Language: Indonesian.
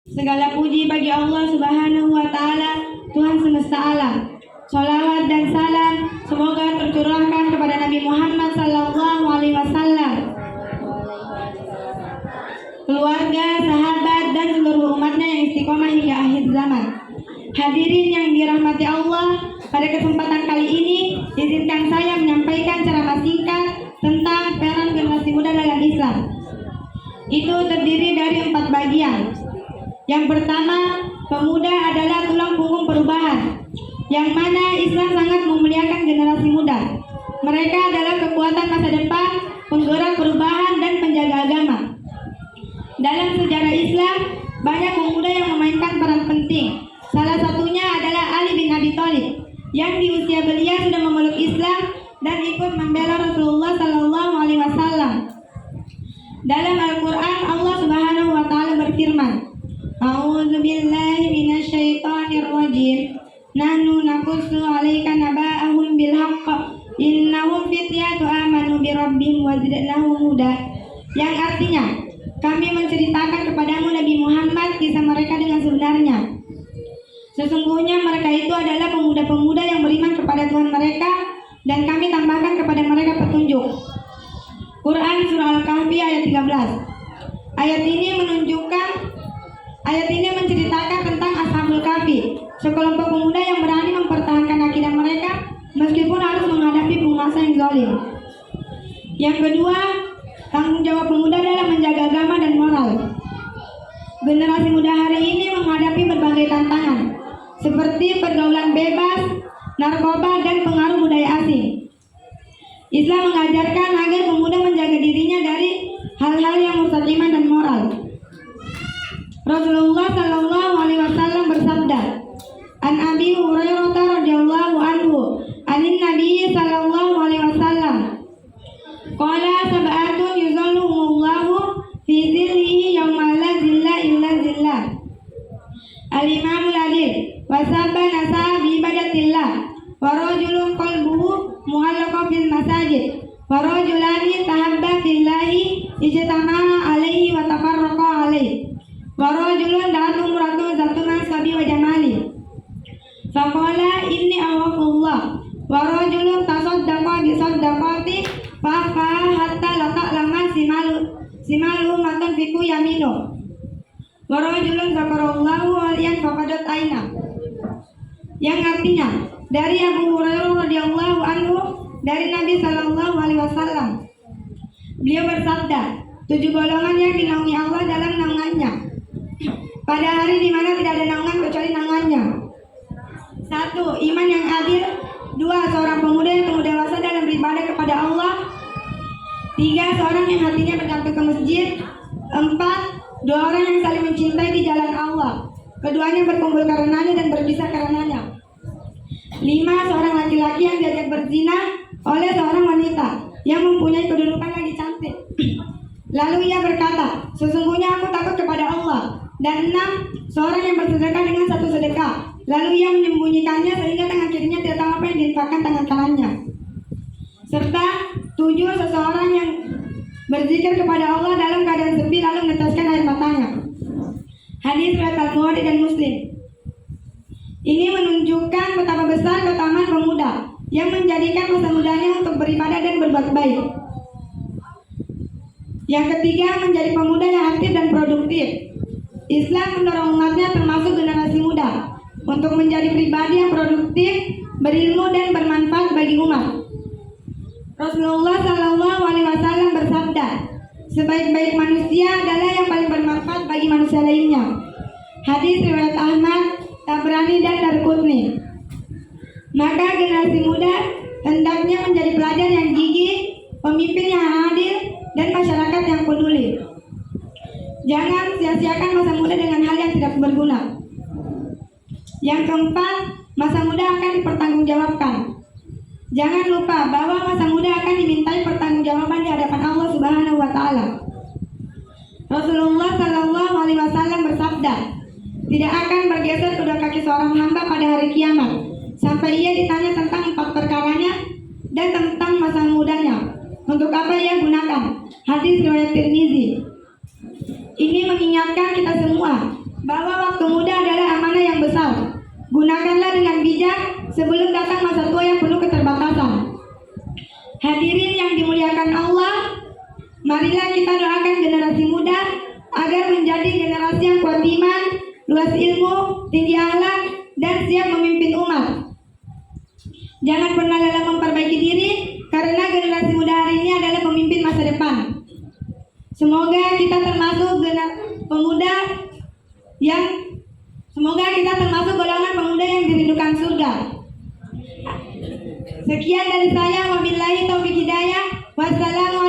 Segala puji bagi Allah Subhanahu wa Ta'ala, Tuhan semesta alam. Sholawat dan salam semoga tercurahkan kepada Nabi Muhammad Sallallahu Alaihi Wasallam, keluarga, sahabat, dan seluruh umatnya yang istiqomah hingga akhir zaman. Hadirin yang dirahmati Allah, pada kesempatan kali ini izinkan saya menyampaikan ceramah singkat tentang peran generasi muda dalam Islam. Itu terdiri dari 4 bagian. Yang pertama, pemuda adalah tulang punggung perubahan, yang mana Islam sangat memuliakan generasi muda. Mereka adalah kekuatan masa depan, penggerak perubahan, dan penjaga agama. Dalam sejarah Islam, banyak pemuda yang memainkan peran penting. Salah satunya adalah Ali bin Abi Thalib, yang di usia belia sudah memeluk Islam dan ikut membela Rasulullah Sallallahu Alaihi Wasallam. Dalam Al-Quran, Allah Subhanahu Wa Taala berfirman, "A'udzu billahi minasyaitonir rajim. Nahnu naqussu 'alaika naba'ahum bil haqq. Innahum fityatu amanu bi rabbihim wa zidnahum huda." Yang artinya, kami menceritakan kepadamu Nabi Muhammad kisah mereka dengan sebenarnya. Sesungguhnya mereka itu adalah pemuda-pemuda yang beriman kepada Tuhan mereka, dan kami tambahkan kepada mereka petunjuk. Quran Surah Al-Kahfi ayat 13. Ayat ini menceritakan tentang Ashabul Kahfi, sekelompok pemuda yang berani mempertahankan akidah mereka meskipun harus menghadapi penguasa yang zalim. Yang kedua, tanggung jawab pemuda dalam menjaga agama dan moral. Generasi muda hari ini menghadapi berbagai tantangan, seperti pergaulan bebas, narkoba, dan pengaruh budaya asing. Islam mengajarkan agar pemuda menjaga dirinya dari hal-hal yang merusak iman dan moral. Rasulullah Sallallahu Alaihi Wasallam bersabda, "An Abi Hurairah radhiyallahu anhu, anin Nabi Sallallahu Alaihi Wasallam, qala sab'atun yuzalluhumullahu fi dhillihi yawma la dhilla illa dhillah. Al-imamul adil, wa sabba nasa bi ibadatillah, wa rajulun qalbuhu mu'allaqun bil masajid, wa rajulani tahabba billahi ijtama'a alaihi wa tafarraqa alaihi, wa rajulun da'atu imra'atun zatu mansabi wa jamali, faqala inni aghafullah, wa rajulun tasaddaqa bi saddaqati fa hatta la ta'lama simalu matan fiku yaminu, wa rajulun zakarallahu waliyan faqadat aina." Yang artinya, dari Abu Hurairah radhiyallahu anhu, dari Nabi Sallallahu Alaihi Wasallam, beliau bersabda, 7 golongan yang dinaungi Allah dalam naungannya pada hari di mana tidak ada naungan kecuali naungannya. 1. Iman yang adil. 2. Seorang pemuda yang tumbuh dewasa dalam beribadah kepada Allah. 3. Seorang yang hatinya bergantung ke masjid. 4. 2 orang yang saling mencintai di jalan Allah, keduanya berkumpul karenanya dan berpisah karenanya. 5. Seorang laki-laki yang diajak berzina oleh seorang wanita yang mempunyai kedudukan lagi cantik, lalu ia berkata, "Sesungguhnya aku takut kepada Allah." Dan 6. Seorang yang bersedekah dengan satu sedekah, lalu ia menyembunyikannya sehingga tangan kirinya tidak tahu apa yang diinfakkan tangan kanannya. Serta 7. Seseorang yang berzikir kepada Allah dalam keadaan sepi lalu meneteskan air matanya. Hadis riwayat Al-Bukhari dan Muslim. Ini menunjukkan betapa besar keutamaan pemuda yang menjadikan masa mudanya untuk beribadah dan berbuat baik. Yang ketiga, menjadi pemuda yang aktif dan produktif. Islam mendorong umatnya termasuk generasi muda untuk menjadi pribadi yang produktif, berilmu, dan bermanfaat bagi umat. Rasulullah Sallallahu Alaihi Wasallam bersabda, "Sebaik-baik manusia adalah yang paling bermanfaat bagi manusia lainnya." Hadis riwayat Ahmad, Tabrani, dan Darqutni. Maka generasi muda hendaknya menjadi pelajar yang gigih, pemimpin yang adil, dan masyarakat yang peduli. Jangan sia-siakan masa muda dengan hal yang tidak berguna. Yang keempat, masa muda akan dipertanggungjawabkan. Jangan lupa bahwa masa muda akan dimintai pertanggungjawaban di hadapan Allah Subhanahu wa Ta'ala. Rasulullah Sallallahu Alaihi Wasallam bersabda, "Tidak akan bergeser kedua kaki seorang hamba pada hari kiamat sampai ia ditanya tentang 4 perkaranya dan tentang masa mudanya, untuk apa ia gunakan." Hadis riwayat Tirmizi. Ini mengingatkan kita semua bahwa sebelum datang masa tua yang penuh keterbatasan. Hadirin yang dimuliakan Allah, marilah kita doakan generasi muda agar menjadi generasi yang kuat iman, luas ilmu, tinggi akhlak, dan siap memimpin umat. Jangan pernah lelah memperbaiki diri, karena generasi muda hari ini adalah pemimpin masa depan. Semoga kita termasuk golongan pemuda yang dirindukan surga. Sekian dari saya, wabillahi taufiq hidayah. Wassalamualaikum